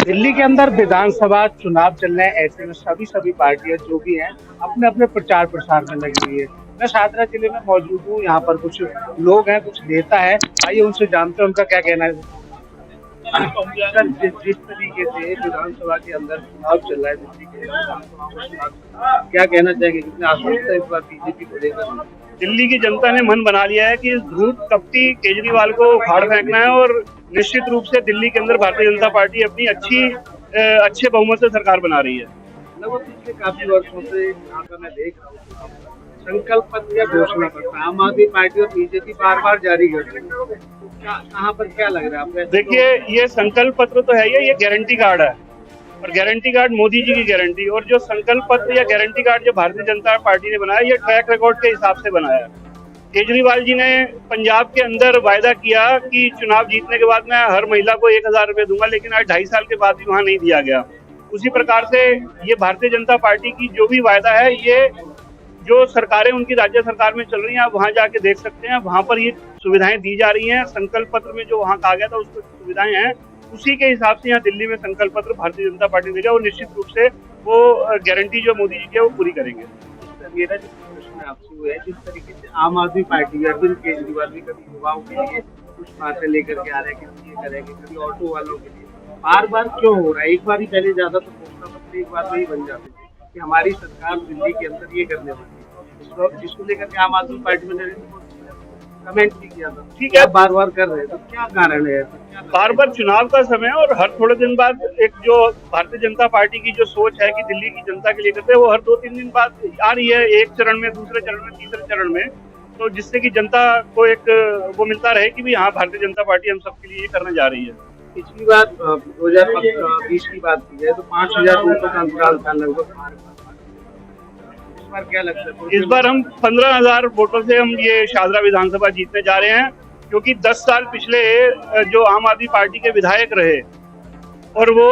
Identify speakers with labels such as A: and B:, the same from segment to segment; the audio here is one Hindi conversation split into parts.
A: दिल्ली के अंदर विधानसभा चुनाव चल रहे हैं। ऐसे में सभी पार्टियां जो भी हैं अपने अपने प्रचार प्रसार में लगी हुई है। मैं शाहदरा जिले में मौजूद हूँ। यहाँ पर कुछ लोग हैं, कुछ नेता है। आइए उनसे जानते हैं उनका क्या कहना है। सर, जिस तरीके से विधानसभा के अंदर चुनाव चल रहा है दिल्ली के क्या कहना चाहेंगे, कितने आश्वस्त है इस बार बीजेपी को लेकर।
B: दिल्ली की जनता ने मन बना लिया है कि इस धूर्त कपटी केजरीवाल को उखाड़ फेंकना है और निश्चित रूप से दिल्ली के अंदर भारतीय जनता पार्टी अपनी अच्छे बहुमत से सरकार बना रही है।
A: लगभग पिछले काफी वर्षों से यहाँ का मैं देख रहा हूँ, संकल्प पत्र या घोषणा पत्र आम आदमी पार्टी और बीजेपी बार बार जारी कर रही है। कहाँ पर क्या लग रहा है आपको?
B: देखिए, ये संकल्प पत्र तो है, ये गारंटी कार्ड है और गारंटी कार्ड मोदी जी की गारंटी। और जो संकल्प पत्र या गारंटी कार्ड जो भारतीय जनता पार्टी ने बनाया, ये ट्रैक रिकॉर्ड के हिसाब से बनाया। केजरीवाल जी ने पंजाब के अंदर वायदा किया कि चुनाव जीतने के बाद मैं हर महिला को 1,000 रुपए दूंगा, लेकिन आज 2.5 साल के बाद भी वहां नहीं दिया गया। उसी प्रकार से ये भारतीय जनता पार्टी की जो भी वायदा है, ये जो सरकारें उनकी राज्य सरकार में चल रही हैं, आप वहां जाके देख सकते हैं, वहां पर ये सुविधाएं दी जा रही हैं। संकल्प पत्र में जो वहां कहा गया था उसको सुविधाएं हैं, उसी के हिसाब से यहाँ दिल्ली में संकल्प पत्र भारतीय जनता पार्टी देगा और निश्चित रूप से वो गारंटी जो मोदी जी की है वो पूरी करेंगे।
A: मेरा जो प्रश्न आपसे वो है, जिस तरीके से आम आदमी पार्टी अरविंद केजरीवाल भी कभी युवाओं के लिए कुछ बातें लेकर के आ रहे हैं, कभी ये करेंगे, कभी ऑटो वालों के लिए, बार बार क्यों हो रहा है? एक बार ही पहले ज्यादा तो घोषणा पत्र एक बार में ही बन जाते थे कि हमारी सरकार दिल्ली के अंदर ये करने वाली है, जिसको लेकर के आम आदमी पार्टी में नरेंद्र मोदी कमेंट भी किया था। ठीक है, बार बार कर रहे हैं, तो क्या कारण है?
B: बार बार चुनाव का समय और हर थोड़े दिन बाद एक जो भारतीय जनता पार्टी की जो सोच है कि दिल्ली की जनता के लिए करते हैं, वो हर 2-3 दिन बाद आ रही है, एक चरण में, दूसरे चरण में, तीसरे चरण में, तो जिससे कि जनता को एक वो मिलता रहे कि भी हाँ, भारतीय जनता पार्टी हम सबके लिए ये करने जा रही है।
A: पिछली बार 2020 की बात की जाए तो 5,000 वोटों का अंतराल था लगभग। इस बार क्या लगता है?
B: इस बार हम 15,000 वोटों से हम ये शाहदरा विधानसभा जीतने जा रहे हैं, क्योंकि 10 साल पिछले जो आम आदमी पार्टी के विधायक रहे और वो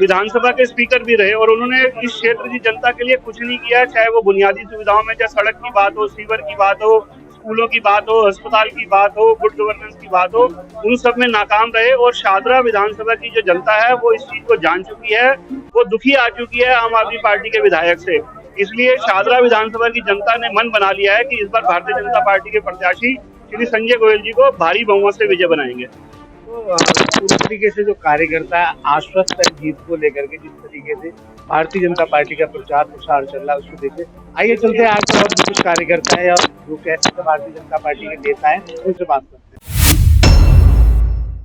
B: विधानसभा के स्पीकर भी रहे और उन्होंने इस क्षेत्र की जनता के लिए कुछ नहीं किया, चाहे वो बुनियादी सुविधाओं में, चाहे सड़क की बात हो, सीवर की बात हो, स्कूलों की बात हो, अस्पताल की बात हो, गुड गवर्नेंस की बात हो, उन सब में नाकाम रहे। और शाहदरा विधानसभा की जो जनता है वो इस चीज को जान चुकी है, वो दुखी आ चुकी है आम आदमी पार्टी के विधायक से। इसलिए शाहदरा विधानसभा की जनता ने मन बना लिया है कि इस बार भारतीय जनता पार्टी के प्रत्याशी श्री संजय गोयल जी को भारी बहुमत से विजय बनाएंगे।
A: तो पूरी तरीके से जो कार्यकर्ता आश्वस्त है जीत को लेकर के, जिस तरीके से भारतीय जनता पार्टी का प्रचार प्रसार चल रहा है, उसको देखे आइए चलते हैं आगे। और भी कुछ कार्यकर्ता है और जो कहते हैं भारतीय जनता पार्टी के नेता है, उनसे बात करते हैं।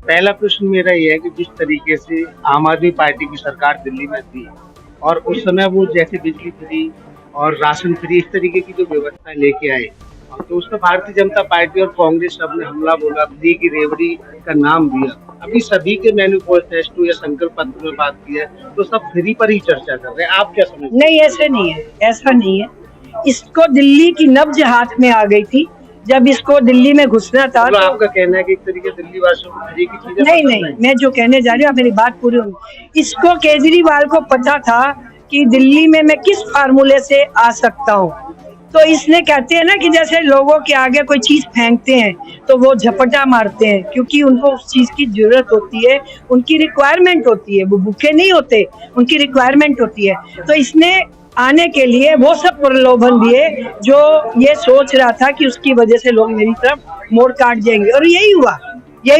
A: पहला प्रश्न मेरा ये है कि जिस तरीके से आम आदमी पार्टी की सरकार दिल्ली में थी और उस समय वो जैसे बिजली फ्री और राशन फ्री इस तरीके की जो व्यवस्था लेके आए, तो उसमें भारतीय जनता पार्टी और कांग्रेस सब ने हमला बोला, फ्री की रेवड़ी का नाम दिया। अभी सभी के मैनिफेस्टो या संकल्प पत्र में बात की है तो सब फ्री पर ही चर्चा कर रहे हैं। आप क्या समझते हैं?
C: नहीं, ऐसे नहीं है, ऐसा नहीं है। इसको दिल्ली की नब्ज हाथ में आ गई थी जब इसको दिल्ली में घुसना था।
A: तो आपका कहना है कि एक तरीके दिल्ली वासियों को फ्री की चीजें
C: नहीं, मैं जो कहने जा रही हूँ, मेरी बात पूरी होगी। इसको केजरीवाल को पता था कि दिल्ली में मैं किस फार्मूले से आ सकता हूँ, तो इसने कहते हैं ना कि जैसे लोगों के आगे कोई चीज फेंकते हैं तो वो झपटा मारते हैं, क्योंकि उनको उस चीज की जरूरत होती है, उनकी रिक्वायरमेंट होती है, वो भूखे नहीं होते, उनकी रिक्वायरमेंट होती है। तो इसने आने के लिए वो सब प्रलोभन दिए जो ये सोच रहा था कि उसकी वजह से लोग मेरी तरफ मोड़ काट जाएंगे, और यही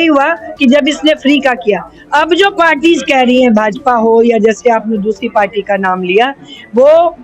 C: हुआ कि जब इसने फ्री का किया। अब जो पार्टीज कह रही हैं, भाजपा हो या जैसे आपने दूसरी पार्टी का नाम लिया, वो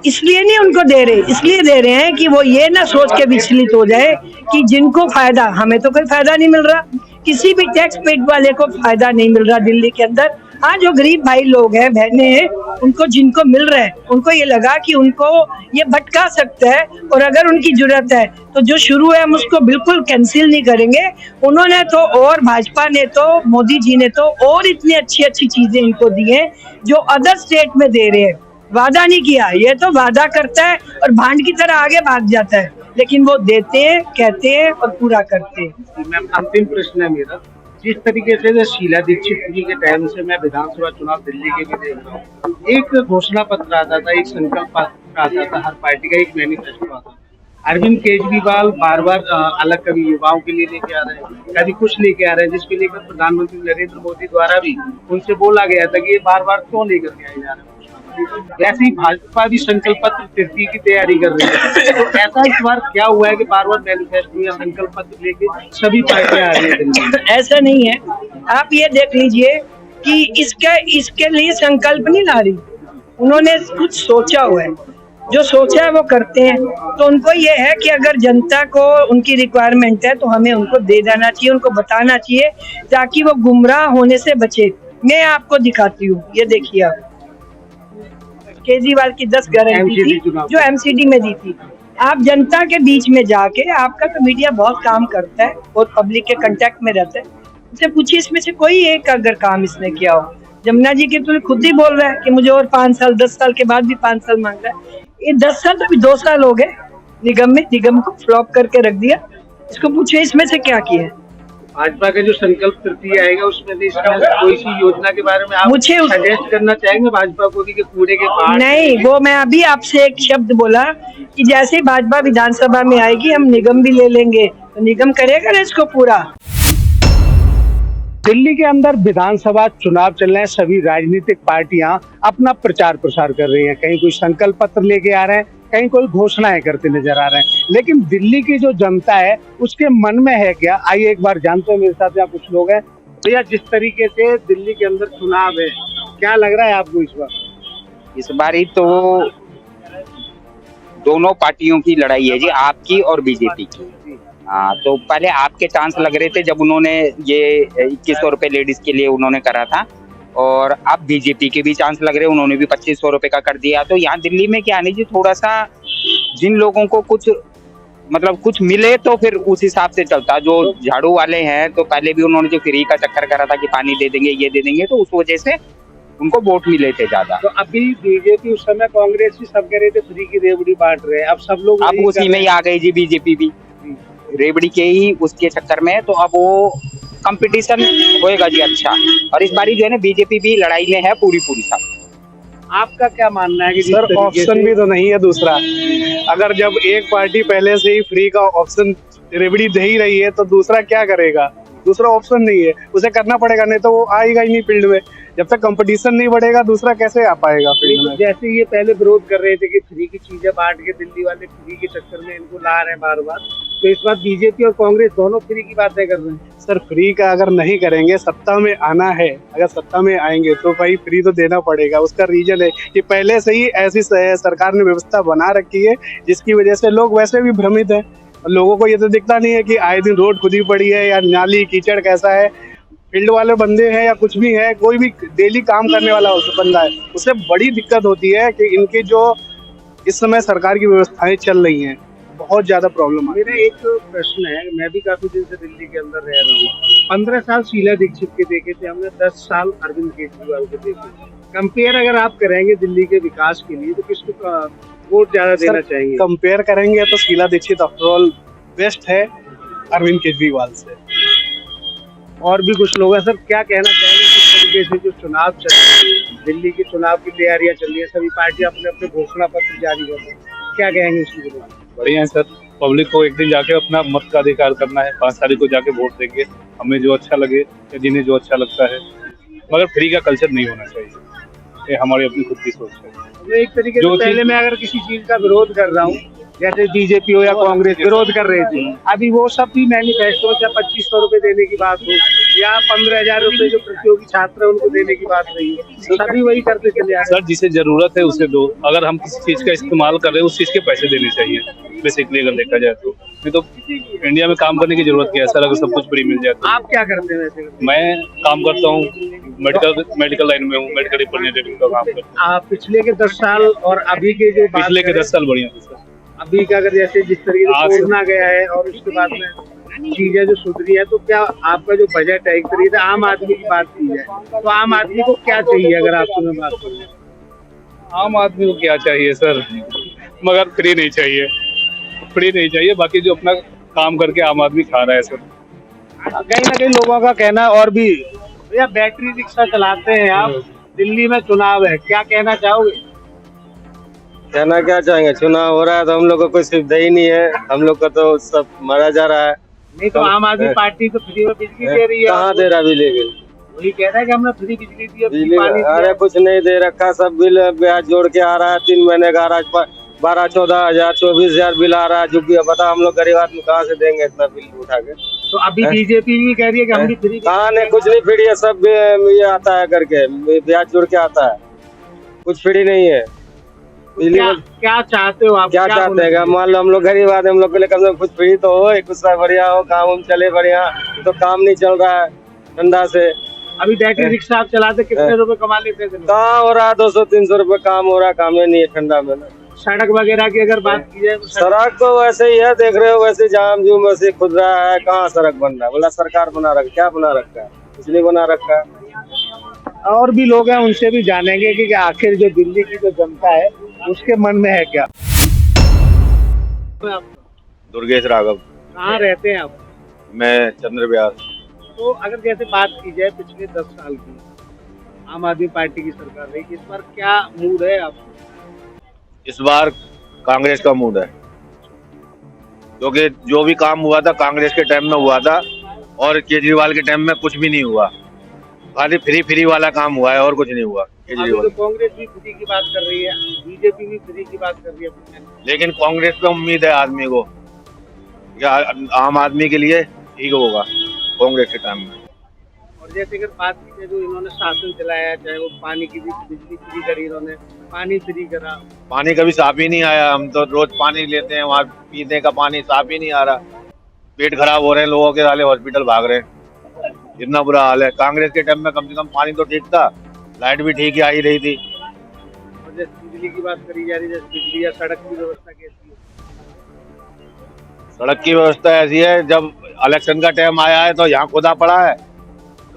C: इसलिए नहीं उनको दे रहे, इसलिए दे रहे हैं कि वो ये ना सोच के विचलित हो जाए कि जिनको फायदा, हमें तो कोई फायदा नहीं मिल रहा, किसी भी टैक्स पेड वाले को फायदा नहीं मिल रहा दिल्ली के अंदर। हाँ, जो गरीब भाई लोग हैं, बहनें हैं, उनको जिनको मिल रहा है, उनको ये लगा कि उनको ये भटका सकता है, और अगर उनकी जरूरत है तो जो शुरू है हम उसको बिल्कुल कैंसिल नहीं करेंगे। उन्होंने तो, और भाजपा ने तो, मोदी जी ने तो और इतनी अच्छी अच्छी चीजें इनको दी हैं जो अदर स्टेट में दे रहे हैं। वादा नहीं किया, ये तो वादा करता है और भांड की तरह आगे भाग जाता है, लेकिन वो देते हैं, कहते हैं और पूरा करते हैं।
A: मैम, अंतिम प्रश्न है मेरा, जिस तरीके से शीला दीक्षित जी के टाइम से मैं विधानसभा चुनाव दिल्ली के भी देख रहा हूँ, एक घोषणा पत्र आता था, एक संकल्प पत्र आता था, हर पार्टी का एक मैनिफेस्टो आता था, अरविंद केजरीवाल बार बार अलग कभी युवाओं के लिए लेके आ रहे हैं, कभी कुछ लेके आ रहे हैं, जिसके लेकर प्रधानमंत्री नरेंद्र मोदी द्वारा भी उनसे बोला गया था कि ये बार बार क्यों लेकर के आए जा रहे हैं। वैसे ही भाजपा भी संकल्प पत्र तृतीय की तैयारी कर रही है, तो ऐसा इस बार क्या हुआ है कि बार बार मैनिफेस्टो या संकल्प पत्र लेके सभी पार्टियां आ रही है दिल्ली में?
C: ऐसा नहीं है, आप ये देख लीजिए कि इसके लिए संकल्प नहीं ला रही, उन्होंने कुछ सोचा हुआ है, जो सोचा है वो करते हैं। तो उनको ये है कि अगर जनता को उनकी रिक्वायरमेंट है तो हमें उनको दे देना चाहिए, उनको बताना चाहिए, ताकि वो गुमराह होने से बचे। मैं आपको दिखाती हूँ, ये देखिए आप, केजरीवाल की 10 गारंटी थी जो एमसीडी में दी थी। आप जनता के बीच में जाके, आपका तो मीडिया बहुत काम करता है, बहुत पब्लिक के कांटेक्ट में रहता है, उनसे पूछिए इसमें से कोई एक अगर काम इसने किया हो। जमुना जी के तो खुद ही बोल रहा है कि मुझे और 5 साल, 10 साल के बाद भी 5 साल मांग रहा है। ये 10 साल तो अभी 2 साल हो गए निगम को फ्लॉप करके रख दिया। इसको पूछिए इसमें से क्या किया है।
A: भाजपा का जो संकल्प तृतीय आएगा उसमें से इसमें कोई सी योजना के बारे में आप
C: मुझे
A: सजेस्ट करना चाहेंगे भाजपा को कि कूड़े के पहाड़?
C: नहीं, वो मैं अभी आपसे एक शब्द बोला कि जैसे ही भाजपा विधानसभा में आएगी हम निगम भी ले लेंगे, तो निगम करेगा ना इसको पूरा।
A: दिल्ली के अंदर विधानसभा चुनाव चल रहे हैं, सभी राजनीतिक पार्टियां अपना प्रचार प्रसार कर रही हैं, कहीं कोई संकल्प पत्र लेके आ रहे हैं, कहीं कोई घोषणाएं करते नजर आ रहे हैं। लेकिन दिल्ली की जो जनता है उसके मन में है क्या, आइए एक बार जानते हैं। मेरे साथ यहाँ कुछ लोग हैं। भैया, जिस तरीके से दिल्ली के अंदर चुनाव है, क्या लग रहा है आपको इस बार?
D: इस बारी तो दोनों पार्टियों की लड़ाई है जी, आपकी और बीजेपी की। हाँ, तो पहले आपके चांस लग रहे थे जब उन्होंने ये 2100 रुपए लेडीज के लिए उन्होंने करा था, और अब बीजेपी के भी चांस लग रहे हैं, उन्होंने भी 2500 रुपए का कर दिया। तो यहाँ दिल्ली में क्या नहीं जी, थोड़ा सा जिन लोगों को कुछ मतलब कुछ मिले तो फिर उस हिसाब से चलता। जो झाड़ू वाले हैं तो पहले भी उन्होंने जो फ्री का चक्कर करा था कि पानी दे देंगे, ये दे देंगे, तो उस वजह से उनको वोट मिले थे ज्यादा।
A: तो अभी बीजेपी, उस समय कांग्रेस भी सब कह रहे थे फ्री की रेवड़ी बांट रहे हैं, अब सब लोग
D: अब उसी में ही आ गई जी बीजेपी भी, रेवड़ी के ही उसके चक्कर में। तो अब वो कंपटीशन होएगा जी अच्छा। और इस बारी जो है ना बीजेपी भी लड़ाई में है पूरी साथ।
A: आपका क्या मानना है कि
E: सर ऑप्शन भी तो नहीं है दूसरा। अगर जब एक पार्टी पहले से ही फ्री का ऑप्शन रेवड़ी दे ही रही है तो दूसरा क्या करेगा? दूसरा ऑप्शन नहीं है, उसे करना पड़ेगा, नहीं तो वो आएगा ही नहीं फील्ड में। जब तक कंपटीशन नहीं बढ़ेगा दूसरा कैसे आ पाएगा फील्ड में?
A: जैसे ये पहले विरोध कर रहे थे कि फ्री की चीजें बांट के दिल्ली वाले फ्री के चक्कर में इनको ला रहे हैं बार बार, तो इस बार बीजेपी और कांग्रेस दोनों फ्री की बातें कर रहे हैं।
E: सर फ्री का अगर नहीं करेंगे, सत्ता में आना है, अगर सत्ता में आएंगे तो भाई फ्री तो देना पड़ेगा। उसका रीजन है कि पहले से ही ऐसी सरकार ने व्यवस्था बना रखी है जिसकी वजह से लोग वैसे भी भ्रमित है। लोगों को ये तो दिखता नहीं है कि आए दिन रोड खुदी पड़ी है या नाली कीचड़ कैसा है। फील्ड वाले बंदे हैं या कुछ भी है, कोई भी डेली काम करने वाला बंदा है, उससे बड़ी दिक्कत होती है कि इनकी जो इस समय सरकार की व्यवस्थाएं चल रही हैं, बहुत ज्यादा प्रॉब्लम है।
A: मेरा एक प्रश्न है, मैं भी काफी दिन से दिल्ली के अंदर रह रहा हूँ। 15 साल शीला दीक्षित के देखे थे हमने, 10 साल अरविंद केजरीवाल के देखे। कंपेयर अगर आप करेंगे दिल्ली के विकास के लिए तो किसको वोट ज्यादा देना चाहिए?
E: कंपेयर करेंगे तो शीला दीक्षित आफ्टरऑल बेस्ट है अरविंद केजरीवाल से।
A: और भी कुछ लोग हैं सर, क्या कहना चाहेंगे किस तरीके से जो चुनाव चल रहे हैं, दिल्ली की चुनाव की तैयारियां चल रही है, सभी पार्टियां अपने अपने घोषणा पत्र जारी कर रही हैं, क्या कहेंगे इसके लिए?
F: बढ़िया है सर, पब्लिक को एक दिन जाके अपना मत का अधिकार करना है, 5 तारीख को जाके वोट देंगे, हमें जो अच्छा लगे या जिन्हें जो अच्छा लगता है, मगर फ्री का कल्चर नहीं होना चाहिए, ये हमारी अपनी खुद की सोच है।
A: तो एक तरीके से पहले मैं अगर किसी चीज का विरोध कर रहा हूँ, जैसे बीजेपी हो या कांग्रेस विरोध कर रहे थे, अभी वो सब भी मैनिफेस्टो से 2500 रुपए देने की बात हो या 15,000 रुपए जो प्रतियोगी छात्र है उनको देने की बात नहीं है, सभी वही करते चले आ रहे।
F: सर जिसे जरूरत है उसे दो, अगर हम किसी चीज का इस्तेमाल कर रहे हैं उस चीज के पैसे देने चाहिए बेसिकली अगर देखा जाए तो। नहीं तो इंडिया में काम करने की जरूरत क्या है सर, अगर सब कुछ फ्री मिल जाए तो।
A: आप क्या करते हैं वैसे?
F: मैं काम करता हूँ, मेडिकल लाइन में हूँ, मेडिकल रिप्रेजेंटेटिव का काम करता हूँ।
A: आप पिछले के 10 साल और अभी के जो
F: पिछले के 10 साल बढ़िया थे सर।
A: अभी का अगर जैसे जिस तरीके से कोरोना गया है और उसके बाद में चीजें जो सुधरी है, तो क्या आपका जो बजट है, एक तरीके से आम आदमी की बात की जाए तो आम आदमी को क्या चाहिए? अगर आपसे मैं बात करूँ,
F: आम आदमी को क्या चाहिए सर, मगर फ्री नहीं चाहिए, फ्री नहीं चाहिए, बाकी जो अपना काम करके आम आदमी खा रहा है सर।
A: कहीं ना कहीं लोगों का कहना और भी, भैया बैटरी रिक्शा चलाते हैं आप, दिल्ली में चुनाव है, क्या कहना चाहोगे?
G: कहना क्या चाहेंगे, चुनाव हो रहा है तो हम लोग को कोई सुविधा ही नहीं है, हम लोग का तो सब मारा जा रहा है।
A: नहीं तो आम आदमी पार्टी तो फ्री में बिजली दे रही है।
G: कहाँ दे रहा बिजली बिल?
A: वही कह रहा है कि हमने फ्री बिजली दी, अब
G: बिजली
A: पानी दिया।
G: अरे कुछ नहीं दे रखा, सब बिल ब्याज जोड़ के आ रहा है, 3 महीने का आ रहा है, 12-14 हजार 24 हजार बिल आ रहा है। जो भी बता, हम लोग गरीब आदमी कहाँ से देंगे इतना बिल उठा के?
A: तो अभी बीजेपी भी कह रही है कि हम भी फ्री।
G: कहाँ नहीं, कुछ नहीं फ्री है, सब ये आता है करके ब्याज जोड़ के आता है, कुछ फ्री नहीं है। बिजली
A: क्या चाहते हो आप?
G: क्या चाहते हैं? मान लो हम लोग गरीब आदमी, हम लोग के लिए कम से कम कुछ फ्री तो हो, कुछ बढ़िया हो, काम चले बढ़िया। तो काम नहीं चल रहा है ठंडा से।
A: अभी बैटरी रिक्शा आप चलाते कितने रुपए कमा लेते थे?
G: कहाँ हो रहा है 200-300 रुपए काम हो रहा है, काम ही नहीं है ठंडा में।
A: सड़क वगैरह की अगर बात की जाए,
G: सड़क तो वैसे ही है, देख रहे हो, वैसे जाम जूम वैसे खुद रहा है। कहाँ सड़क बन रहा है? बोला सरकार बना रखा, क्या बना रखा है? कुछ नहीं बना रखा है।
A: और भी लोग हैं, उनसे भी जानेंगे कि आखिर जो दिल्ली की जो जनता है उसके मन में है क्या।
H: दुर्गेश राघव।
A: कहाँ रहते हैं आप?
H: मैं चंद्र व्यास।
A: तो अगर जैसे बात की जाए पिछले 10 साल की, आम आदमी पार्टी की सरकार रही, इस बार क्या मूड है आपको?
H: इस बार कांग्रेस का मूड है, क्योंकि जो भी काम हुआ था कांग्रेस के टाइम में हुआ था और केजरीवाल के टाइम में कुछ भी नहीं हुआ। खाली फ्री वाला काम हुआ है और कुछ नहीं हुआ केजरीवाल।
A: तो कांग्रेस भी फ्री की बात कर रही है, बीजेपी भी फ्री की बात कर रही है,
H: लेकिन कांग्रेस पे उम्मीद है आदमी को, या आम आदमी के लिए ठीक होगा कांग्रेस के टाइम में।
A: और जैसे अगर बात की जाए जो इन्होंने शासन चलाया, चाहे वो पानी की भी बिजली फ्री करी, इन्होंने पानी फ्री करा।
H: पानी कभी साफ ही नहीं आया, हम तो रोज पानी लेते हैं, वहाँ पीने का पानी साफ ही नहीं आ रहा। पेट खराब हो रहे हैं लोगों के, साले हॉस्पिटल भाग रहे हैं, इतना बुरा हाल है। कांग्रेस के टाइम में कम से कम पानी तो ठीक था, लाइट भी ठीक ही आ ही रही थी।
A: और जैसे बिजली की बात करी जा रही है, जैसे बिजली या सड़क की व्यवस्था कैसी है?
H: सड़क की व्यवस्था ऐसी है, जब इलेक्शन का टाइम आया है तो यहाँ खुदा पड़ा है,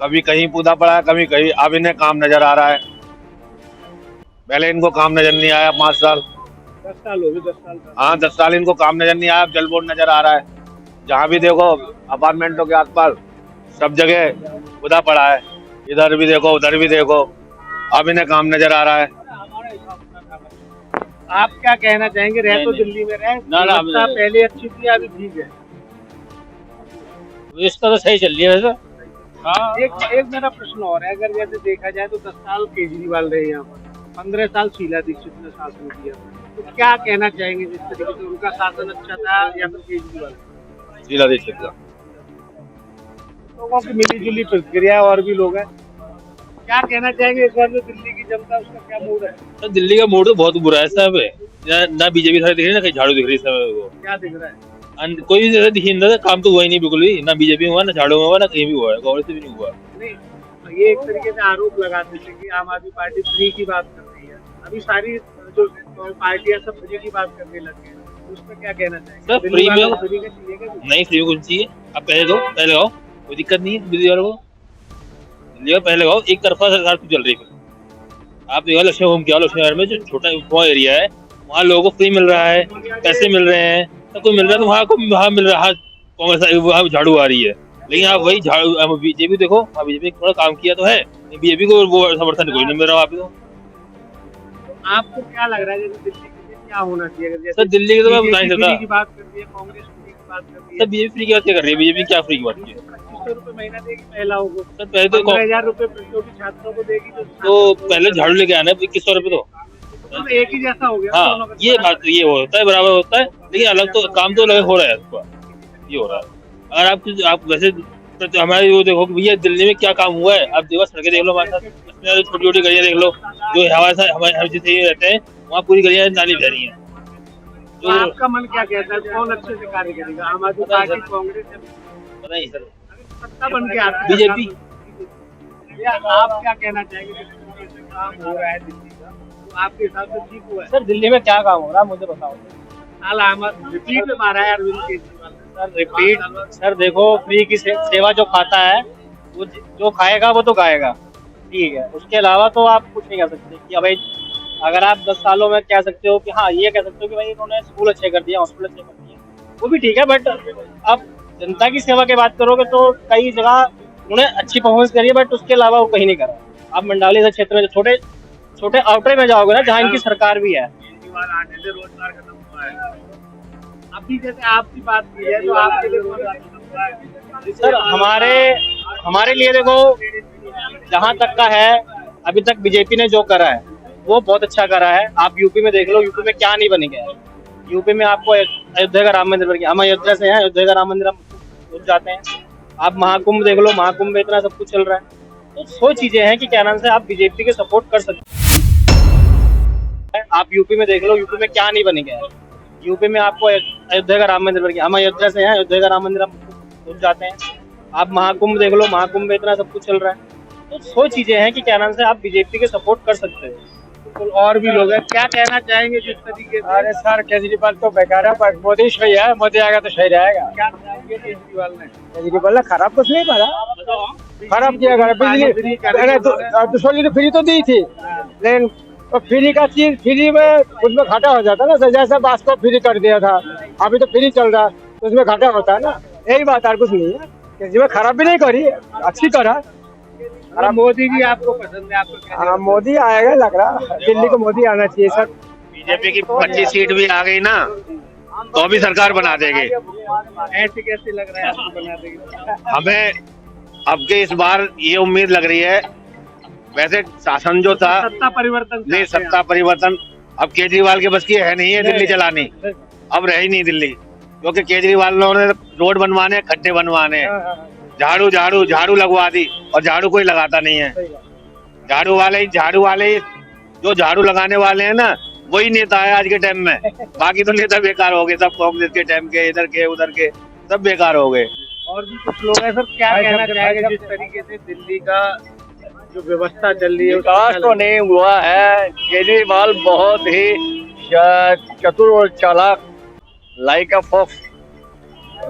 H: कभी कहीं कूदा पड़ा है, कभी कहीं। अब इन्हें काम नजर आ रहा है, पहले इनको काम नजर नहीं आया। 5 साल
A: 10 साल हो गए, 10 साल।
H: हाँ 10 साल इनको काम नजर नहीं आया। जल बोर्ड नजर आ रहा है, जहाँ भी देखो अपार्टमेंटों के आसपास सब जगह खुदा पड़ा है, इधर भी देखो उधर भी देखो। अब इन्हें काम नजर आ रहा है।
A: आप क्या कहना चाहेंगे? रह तो दिल्ली में रहे, व्यवस्था पहले अच्छी थी, अभी ठीक है?
I: व्यवस्था तो सही चल रही है वैसे।
A: हाँ। एक मेरा प्रश्न और है, अगर जैसे देखा जाए तो 10 साल केजरीवाल रहे यहाँ पर, 15 साल शीला दीक्षित ने शासन किया, तो क्या कहना चाहेंगे जिस तरीके से उनका शासन अच्छा था या फिर केजरीवाल?
H: शीला दीक्षित का।
A: लोगों की मिली जुली प्रतिक्रिया, और भी लोग हैं, क्या कहना चाहेंगे इस बार जो दिल्ली की जनता, उसका क्या मूड है?
I: तो दिल्ली का मूड तो बहुत बुरा है साहब, ना बीजेपी सारी दिख रही है, ना कहीं झाड़ू दिख रही है।
A: क्या दिख रहा है?
I: कोई भी जैसे दिख नहीं रहा, काम तो हुआ ही नहीं बिल्कुल भी, ना बीजेपी हुआ, ना झाड़ू में हुआ, ना कहीं भी हुआ है, कांग्रेस से भी नहीं हुआ।
A: नहीं, ये एक तरीके से आरोप लगाते थे कि आम आदमी पार्टी फ्री की बात कर रही है। अभी सारी जो पार्टियां सब फ्री की बात करने लग गए, उसमें क्या कहना चाहेंगे?
I: सर फ्री में
A: फ्री का चाहिए क्या?
I: नहीं, फ्री में कुछ चाहिए, आप पहले दो, पहले लगाओ, कोई दिक्कत नहीं है। बिजली वालों को दिल्ली पहले लगाओ, एक तरफा सरकार क्यों चल रही है? आप देखो लक्ष्मी होम किया, लक्ष्मी नगर में जो छोटा एरिया है वहाँ लोगों को फ्री मिल रहा है, पैसे मिल रहे हैं, सब कुछ मिल रहा है, तो वहाँ मिल रहा है, कांग्रेस वहाँ झाड़ू आ रही है। लेकिन आप वही झाड़ू बीजेपी देखो, वहाँ बीजेपी थोड़ा काम किया तो है, बीजेपी को वो समर्थन कोई नहीं मिल रहा वहाँ पे। तो
A: आपको क्या लग रहा है जैसे दिल्ली के लिए क्या होना चाहिए?
I: सर दिल्ली की तो मैं बता नहीं सकता।
A: की बात कर रही है, कांग्रेस फ्री की बात कर रही है,
I: सर बीजेपी फ्री की बात क्या कर रही है? बीजेपी क्या फ्री की बात की है?
A: 2500 रुपए महीना देगी महिलाओं को,
I: सर पहले तो
A: 15,000 रुपए प्रतियोगी छात्रों को देगी,
I: तो पहले झाड़ू लेके आना है 2100 रुपए। तो
A: एक ही जैसा हो गया।
I: हाँ ये बात ये होता है, बराबर होता है, लेकिन अलग तो काम तो अलग हो रहा है उसका, ये हो रहा है। अगर आप वैसे हमारे वो देखो भैया दिल्ली में क्या काम हुआ है, आप देखो सड़कें देख लो हमारे साथ, इसमें छोटी छोटी गलियां देख लो, जो हमारे साथ हमारे जिसे रहते हैं वहाँ पूरी गलियां नाली बह रही है।
A: तो आपका मन क्या कहता है कौन अच्छे से कार्य करेगा, आम आदमी पार्टी, कांग्रेस?
I: पता नहीं सर,
A: सत्ता बन के आती है
I: बीजेपी।
A: आप क्या कहना चाहेंगे जैसे काम हो रहा है दिल्ली का, तो आपके हिसाब से ठीक हुआ है?
J: सर दिल्ली में क्या काम हो रहा है मुझे बताओ।
A: साल अहमद रिपीट में मारा है Arvind Kejriwal.
J: Sir repeat, sir देखो फ्री की सेवा जो खाता है वो जो खाएगा वो तो खाएगा, ठीक है, उसके अलावा तो आप कुछ नहीं कह सकते कि भाई अगर आप 10 सालों में कह सकते हो कि हाँ ये कह सकते हो कि भाई इन्होंने स्कूल अच्छे कर दिए, हॉस्पिटल अच्छे कर दिए, वो भी ठीक है, बट आप जनता की सेवा की बात करोगे तो कई जगह उन्होंने अच्छी परफॉर्मेंस करी है, बट उसके अलावा वो कहीं नहीं करा। आप मंडाली से क्षेत्र में छोटे छोटे आउटर में जाओगे ना जहाँ इनकी सरकार भी है,
A: केजरीवाल आने से रोजगार खत्म हुआ है। अभी जैसे आपकी बात की है तो आपके लिए रोजगार खत्म हुआ है।
J: सर हमारे लिए देखो, जहाँ तक का है अभी तक बीजेपी ने जो करा है वो बहुत अच्छा करा है। आप यूपी में देख लो, यूपी में क्या नहीं बन गया है। यूपी में आपको अयोध्या का राम मंदिर बन गया। हम अयोध्या से हैं, अयोध्या का राम मंदिर हम घुस जाते हैं। आप महाकुंभ देख लो, महाकुंभ में इतना सब कुछ चल रहा है। तो सो चीजें हैं कि क्या नाम से आप बीजेपी के सपोर्ट कर सकते हैं। आप यूपी में देख लो, यूपी में क्या नहीं बन गया है। यूपी में आपको अयोध्या का राम मंदिर बन गया। हम अयोध्या से हैं, अयोध्या का राम मंदिर हम घुस जाते हैं। आप महाकुंभ देख लो, महाकुंभ में इतना सब कुछ चल रहा है। तो सो चीजें हैं कि क्या नाम से आप बीजेपी के सपोर्ट कर सकते हो।
A: और भी लोग हैं, क्या कहना चाहेंगे जिस तरीके से?
J: अरे सर, केजरीवाल तो बेकार है, पर मोदी सही है। मोदी आएगा तो सही रहेगा।
A: क्या कहेंगे केजरीवाल ने?
J: केजरीवाल ने खराब कुछ नहीं करा, खराब किया करा। बिजली अरे दूसरी तो फ्री तो दी थी, लेकिन तो फ्री का चीज फ्री में उसमें घाटा हो जाता है ना। जैसे बास को फ्री कर दिया था, अभी तो फ्री चल रहा है तो उसमें घाटा होता है ना। यही बात और कुछ नहीं है। केजरीवाल खराब भी नहीं करी, अच्छी करा।
A: और मोदी जी आपको पसंद है? आपको
J: हाँ, मोदी आएगा लग रहा। दिल्ली को मोदी आना चाहिए सर।
H: बीजेपी की 25 सीट भी आ गई ना तो भी सरकार बना देंगे।
A: ऐसे कैसे लग रहा है आपको बना देंगे?
H: हमें अब के इस बार ये उम्मीद लग रही है। वैसे शासन जो था,
A: सत्ता परिवर्तन
H: नहीं सत्ता परिवर्तन अब केजरीवाल के बस की है नहीं है दिल्ली चलानी। अब रही नहीं दिल्ली, क्योंकि केजरीवाल ने रोड बनवाने, खड्डे बनवाने, झाड़ू लगवा दी और झाड़ू कोई लगाता नहीं है। झाड़ू वाले जो झाड़ू लगाने वाले हैं ना, वही नेता है आज के टाइम में। बाकी तो नेता बेकार हो गए, सब कांग्रेस के टाइम के, इधर के उधर के सब बेकार हो गए।
A: और भी कुछ लोग हैं सर, क्या कहना चाहेंगे जिस तरीके से दिल्ली का जो व्यवस्था चल रही है?
K: विकास तो नहीं हुआ है। केजरीवाल बहुत ही चतुर और चालाक, लाइक अ फॉक्स,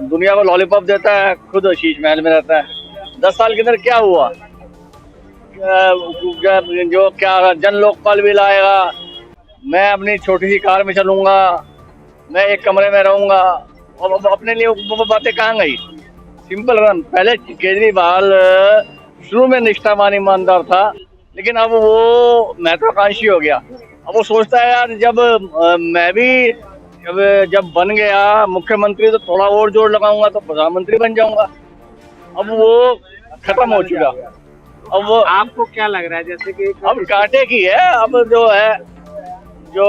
K: दुनिया को लॉलीपॉप देता है, खुद शीश महल में रहता है। 10 साल के अंदर क्या हुआ? जो क्या जन लोकपाल भी लाएगा, मैं अपनी छोटी सी कार में चलूंगा, मैं एक कमरे में रहूंगा, और अपने लिए वो बातें कहाँ गई? Simple run. पहले केजरीवाल शुरू में निष्ठावान ईमानदार था, लेकिन अब वो महत्वाकांक्षी हो गया। अब वो सोचता है यार, जब मैं भी जब बन गया मुख्यमंत्री तो थोड़ा और जोर लगाऊंगा तो प्रधानमंत्री बन जाऊंगा। अब वो खत्म हो चुका। अब वो
A: आपको क्या लग रहा है जैसे कि
K: अब कांटे की है। अब जो है, जो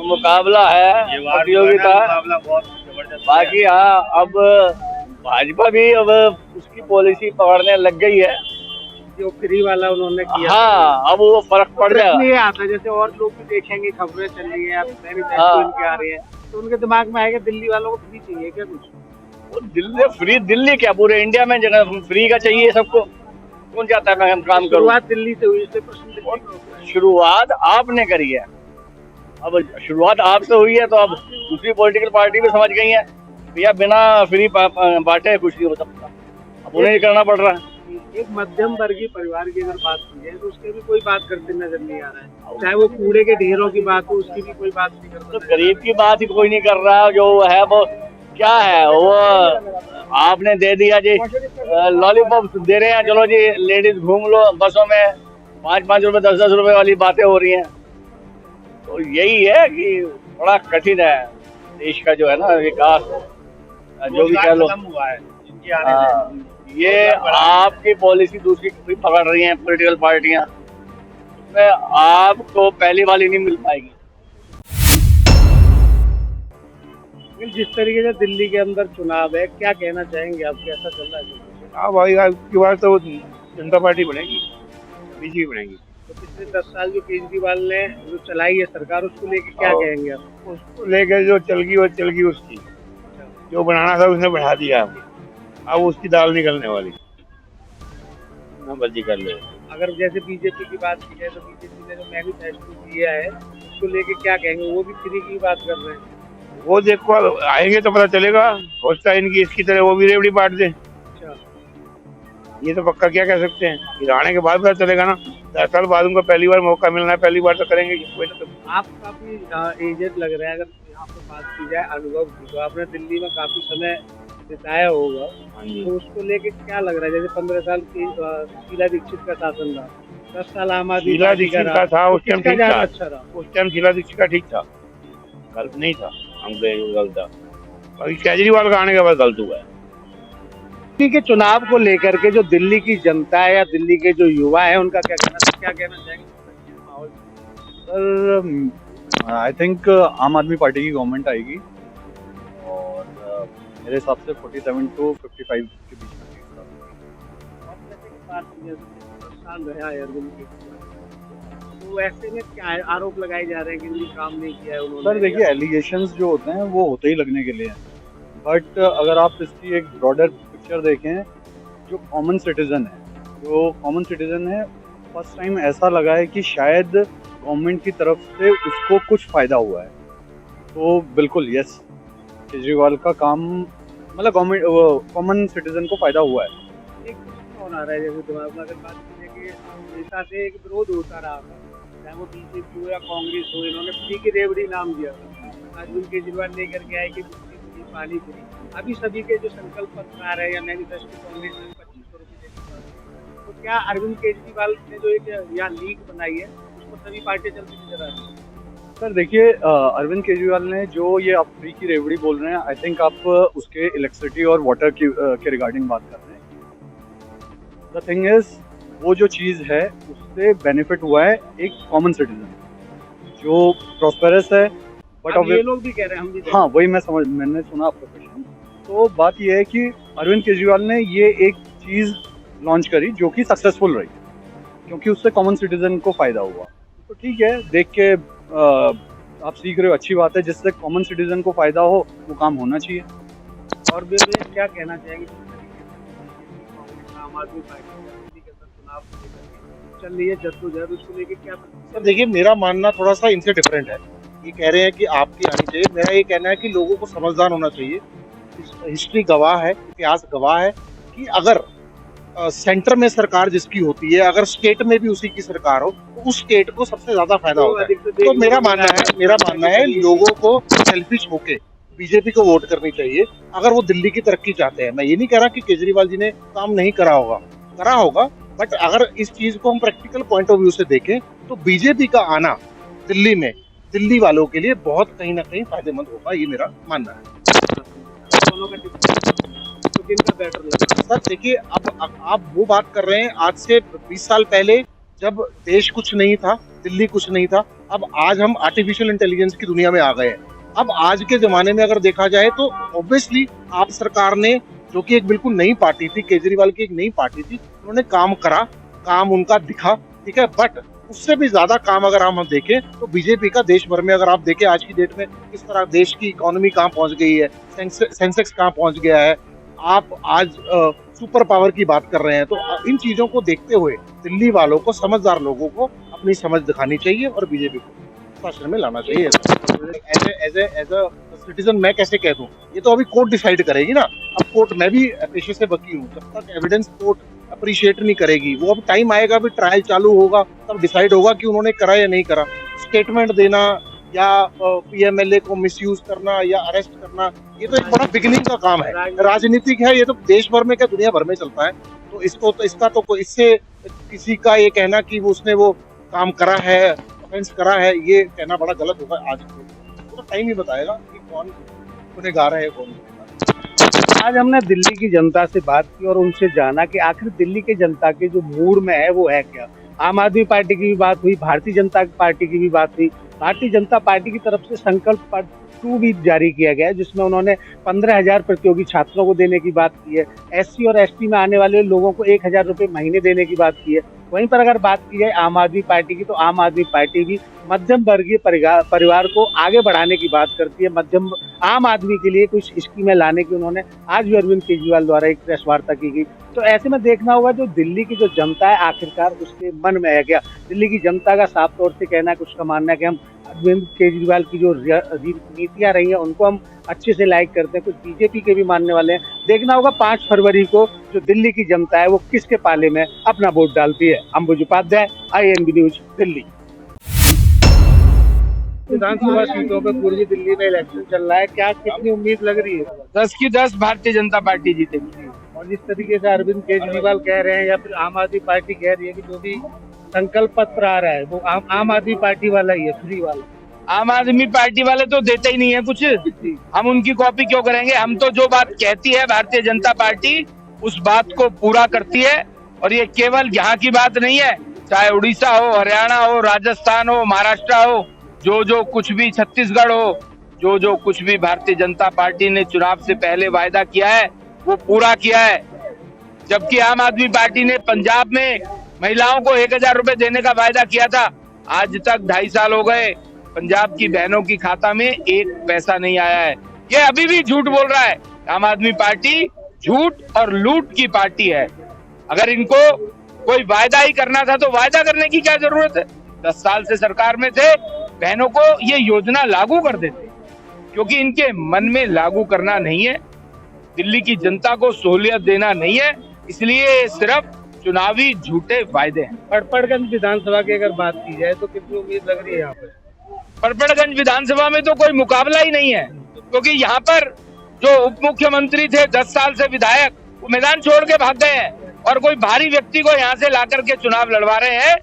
K: मुकाबला है, प्रतियोगिता, बाकी हाँ, अब भाजपा भी अब उसकी पॉलिसी पकड़ने लग गई है।
A: जो फ्री वाला उन्होंने किया,
K: हाँ, अब वो फर्क पड़ जाएगा।
A: ये आता जैसे और लोग भी देखेंगे, खबरें चल रही है, इनके आ रही है, तो उनके दिमाग में आएगा दिल्ली वालों को फ्री चाहिए क्या कुछ?
K: वो दिल्ली क्या, पूरे इंडिया में जगह फ्री का चाहिए सबको। कौन चाहता है मैं हम काम करूं?
A: शुरुआत दिल्ली से हुई, इसलिए प्रश्न
K: शुरुआत आपने करी है। अब शुरुआत आपसे हुई है तो अब दूसरी पॉलिटिकल पार्टी भी समझ गई है भैया बिना फ्री बांटे कुछ नहीं हो सकता। अब उन्हें करना पड़ रहा है।
A: एक मध्यम वर्गीय परिवार की अगर बात की जाए तो उसके भी कोई बात करते नजर नहीं आ रहा है। चाहे वो कूड़े के ढेरों की बात हो, उसकी भी कोई बात नहीं करता।
K: तो गरीब की बात ही कोई नहीं कर रहा। जो है वो क्या है, वो आपने दे दिया जी, लॉलीपॉप दे रहे हैं, चलो जी लेडीज घूम लो बसों में, 5-5 रुपए 10-10 रुपए वाली बातें हो रही हैं। तो यही है कि बड़ा कठिन है देश का जो है ना विकास, जो भी कह लो। ये आपकी पॉलिसी दूसरी कोई पकड़ रही है पॉलिटिकल पार्टियां, उसमें आपको पहली वाली नहीं मिल पाएगी।
A: जिस तरीके से दिल्ली के अंदर चुनाव है, क्या कहना चाहेंगे आप, कैसा चल रहा है?
F: हाँ भाई, आपकी बार तो जनता पार्टी बनेगी, बीजेपी बनेगी।
A: तो पिछले 10 साल जो केजरीवाल ने जो चलाई है सरकार, उसको लेके क्या कहेंगे आप?
F: उसको लेकर जो चल गई वो चल गई, उसकी जो बनाना था उसने बढ़ा दिया। अब उसकी दाल निकलने वाली ना, बल्कि कर ले।
A: अगर जैसे बीजेपी की बात की जाए तो बीजेपी ने जो मैनिफेस्टो दिया है उसको लेके क्या कहेंगे? वो भी फ्री की बात कर रहे हैं।
F: वो देखो आएंगे तो पता चलेगा। हो सकता है इनकी इसकी तरह वो भी रेवड़ी बांट दे। ये तो पक्का क्या कह सकते हैं, फिर आने के बाद पता चलेगा ना। 10 साल बाद उनको पहली बार मौका मिलना है, पहली बार तो करेंगे कोई ना।
A: आप काफी एजेड लग रहे हैं, अगर यहाँ पे बात की जाए अनुभव की, तो आपने दिल्ली में काफी समय बिताया होगा, तो उसको लेके क्या लग रहा है? जैसे 15 साल की शीला दीक्षित का शासन रहा, 10 साल आम आदमी
F: शीला दीक्षित का था, उस टाइम ठीक था।
A: अच्छा रहा,
F: उस टाइम शीला दीक्षित का ठीक था।
H: गलत नहीं था, हम गलत था, बाकी केजरीवाल का आने के बाद गलत हुआ है।
A: दिल्ली के चुनाव को लेकर के जो दिल्ली की जनता है या दिल्ली के जो युवा है उनका क्या कहना चाहेंगे माहौल?
F: सर आई थिंक आम आदमी पार्टी की गवर्नमेंट आएगी और मेरे हिसाब से 47 to 55 के बीच में
A: नुकसान रहा है अरविंद केजरीवाल, तो ऐसे में क्या आरोप लगाए जा रहे हैं कि इन्होंने काम नहीं किया है उन्होंने?
F: सर देखिए, एलिगेशंस जो होते हैं वो होते ही लगने के लिए हैं, बट अगर आप इसकी एक ब्रॉडर पिक्चर देखें, जो कॉमन सिटीजन है फर्स्ट टाइम ऐसा लगा है कि शायद गवर्नमेंट की तरफ से उसको कुछ फ़ायदा हुआ है, तो बिल्कुल यस, केजरीवाल का काम मतलब गवर्नमेंट कॉमन सिटीजन को फ़ायदा हुआ है।
A: एक कुछ कौन आ रहा है जैसे दिमाग में अगर बात करें कि हमेशा से एक विरोध होता रहा था, चाहे वो बीजेपी हो या कांग्रेस हो, इन्होंने फ्री की रेवड़ी नाम दिया था, अरविंद केजरीवाल लेकर के आए कि पानी फ्री। अभी सभी के जो संकल्प पत्र आ रहे हैं या मैनिफेस्टो कांग्रेस ने 2500 रुपये देने की बात की, तो क्या अरविंद केजरीवाल ने जो एक यहाँ लीग बनाई है उसको सभी पार्टियां चलती नजर आ रही है?
F: सर देखिए, अरविंद केजरीवाल ने जो ये आप फ्री की रेवड़ी बोल रहे हैं, आई थिंक आप उसके इलेक्ट्रिसिटी और वाटर के रिगार्डिंग बात कर रहे हैं। द थिंग इज, वो जो चीज़ है उससे बेनिफिट हुआ है एक कॉमन सिटीजन जो प्रॉस्पेरस है, बट
A: अब ये लोग भी कह रहे हैं, हम भी
F: हाँ वही मैंने सुना आपका क्वेश्चन। तो बात ये है कि अरविंद केजरीवाल ने ये एक चीज़ लॉन्च करी जो कि सक्सेसफुल रही, क्योंकि उससे कॉमन सिटीजन को फ़ायदा हुआ। तो ठीक है, देख के आप सीख रहे हो, अच्छी बात है, जिससे कॉमन सिटीजन को फ़ायदा हो वो काम होना चाहिए।
A: और भी क्या कहना चाहेंगे जिस तरीके से कांग्रेस आम आदमी पार्टी दिल्ली के अंदर चुनाव को लेकर के चल रही है जद्दोजहद, उसको लेकर क्या?
L: सर देखिए, मेरा मानना थोड़ा सा इनसे डिफरेंट है। ये कह रहे हैं कि आपकी आनी चाहिए, मेरा ये कहना है कि लोगों को समझदार होना चाहिए। हिस्ट्री गवाह है, इतिहास गवाह है कि अगर सेंटर में सरकार जिसकी होती है, अगर स्टेट में भी उसी की सरकार हो, तो उस स्टेट को सबसे ज्यादा फायदा होता है। तो मेरा मानना है लोगों को सेल्फिश होके बीजेपी को वोट करनी चाहिए अगर वो दिल्ली की तरक्की चाहते हैं। मैं ये नहीं कह रहा कि केजरीवाल जी ने काम नहीं करा होगा, बट अगर इस चीज को हम प्रैक्टिकल पॉइंट ऑफ व्यू से देखें तो बीजेपी का आना दिल्ली में दिल्ली वालों के लिए बहुत कहीं ना कहीं फायदेमंद होगा, ये मेरा मानना है।
A: दोनों का तो किनका बेटर लगा?
L: सर देखिए, अब आप वो बात कर रहे हैं आज से 20 साल पहले जब देश कुछ नहीं था, दिल्ली कुछ नहीं था। अब आज हम आर्टिफिशियल इंटेलिजेंस की दुनिया में आ गए हैं। अब आज के जमाने में अगर देखा जाए तो ऑब्वियसली आप सरकार ने, जो कि एक बिल्कुल नई पार्टी थी, केजरीवाल की एक नई पार्टी थी, उन्होंने काम करा, काम उनका दिखा, ठीक है, बट उससे भी ज्यादा काम अगर हम देखें तो बीजेपी का देश भर में, अगर आप देखें आज की डेट में किस तरह देश की इकोनॉमी कहाँ पहुंच गई है, सेंसेक्स कहाँ पहुंच गया है, आप आज सुपर पावर की बात कर रहे हैं। तो इन चीजों को देखते हुए दिल्ली वालों को, समझदार लोगों को अपनी समझ दिखानी चाहिए और बीजेपी को शासन में लाना चाहिए। एज ए सिटीजन मैं कैसे कह दूं, ये तो अभी कोर्ट डिसाइड करेगी ना। अब कोर्ट, मैं भी पेशे से वकील हूँ, जब तक एविडेंस कोर्ट अप्रिशिएट नहीं करेगी, वो अब टाइम आएगा, भी ट्रायल चालू होगा, तब डिसाइड होगा कि उन्होंने करा या नहीं करा। स्टेटमेंट देना या पीएमएलए को मिसयूज करना या अरेस्ट करना, ये तो एक बड़ा बिगिनिंग का काम है, राजनीतिक है, ये तो देश भर में क्या दुनिया भर में चलता है। तो इससे किसी का ये कहना कि उसने वो काम करा है, ऑफेंस करा है, ये कहना बड़ा गलत होगा। आज तो टाइम ही बताएगा कि कौन गुनहगार है, कौन।
A: आज हमने दिल्ली की जनता से बात की और उनसे जाना कि आखिर दिल्ली की जनता के जो मूड में है वो है क्या। आम आदमी पार्टी की भी बात हुई, भारतीय जनता पार्टी की भी बात हुई। भारतीय जनता पार्टी की तरफ से संकल्प 2 भी जारी किया गया है, जिसमें उन्होंने 15,000 प्रतियोगी छात्रों को देने की बात की है। एससी और एसटी में आने वाले लोगों को 1,000 रुपये महीने देने की बात की है। वहीं पर अगर बात की जाए आम आदमी पार्टी की, तो आम आदमी पार्टी भी मध्यम वर्गीय परिवार को आगे बढ़ाने की बात करती है। मध्यम आम आदमी के लिए कुछ स्कीमें लाने की उन्होंने आज भी अरविंद केजरीवाल द्वारा एक प्रेस वार्ता की गई। तो ऐसे में देखना होगा जो दिल्ली की जो जनता है आखिरकार उसके मन में है क्या। दिल्ली की जनता का साफ तौर से कहना है, कुछ का मानना है कि हम अरविंद केजरीवाल की जो नीतियां रही हैं उनको हम अच्छे से लाइक करते हैं। कुछ बीजेपी के भी मानने वाले हैं। देखना होगा 5 फरवरी को जो दिल्ली की जनता है वो किसके पाले में अपना वोट डालती है। अंबुज उपाध्याय, INB न्यूज, दिल्ली। विधानसभा सीटों पर पूर्वी दिल्ली में इलेक्शन चल रहा है, क्या कितनी उम्मीद लग रही है?
M: 10 की 10 भारतीय जनता पार्टी जीतेगी।
A: और जिस तरीके से अरविंद केजरीवाल कह रहे हैं या फिर आम आदमी पार्टी कह रही है कि जो भी संकल्प पत्र आ रहा है वो आम आदमी पार्टी वाला ही है, फ्री वाला,
M: आम आदमी पार्टी वाले तो देते ही नहीं है कुछ, हम उनकी कॉपी क्यों करेंगे। हम तो जो बात कहती है भारतीय जनता पार्टी उस बात को पूरा करती है, और ये केवल यहाँ की बात नहीं है, चाहे उड़ीसा हो, हरियाणा हो, राजस्थान हो, महाराष्ट्र हो, जो कुछ भी, छत्तीसगढ़ हो, जो कुछ भी भारतीय जनता पार्टी ने चुनाव से पहले वायदा किया है वो पूरा किया है। जबकि आम आदमी पार्टी ने पंजाब में महिलाओं को 1000 रुपए देने का वायदा किया था, आज तक 2.5 साल हो गए, पंजाब की बहनों की खाता में 1 पैसा नहीं आया है। ये अभी भी झूठ बोल रहा है। आम आदमी पार्टी झूठ और लूट की पार्टी है। अगर इनको कोई वायदा ही करना था तो वायदा करने की क्या जरूरत है। 10 साल से सरकार में थे, बहनों को ये योजना लागू कर देते, क्योंकि इनके मन में लागू करना नहीं है, दिल्ली की जनता को सहूलियत देना नहीं है, इसलिए सिर्फ चुनावी झूठे वायदे हैं।
A: पड़पड़गंज विधानसभा की अगर बात की जाए तो कितनी उम्मीद लग रही है यहाँ पर?
M: पड़पड़गंज विधानसभा में तो कोई मुकाबला ही नहीं है, क्योंकि यहाँ पर जो उप मुख्यमंत्री थे 10 साल से विधायक, वो मैदान छोड़ के भाग गए हैं, और कोई भारी व्यक्ति को यहाँ से लाकर के चुनाव लड़वा रहे हैं।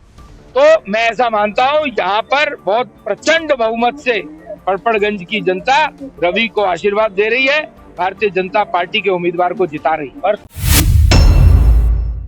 M: तो मैं ऐसा मानता हूँ यहाँ पर बहुत प्रचंड बहुमत से पड़पड़गंज की जनता रवि को आशीर्वाद दे रही है, भारतीय जनता पार्टी के उम्मीदवार को जिता रही है।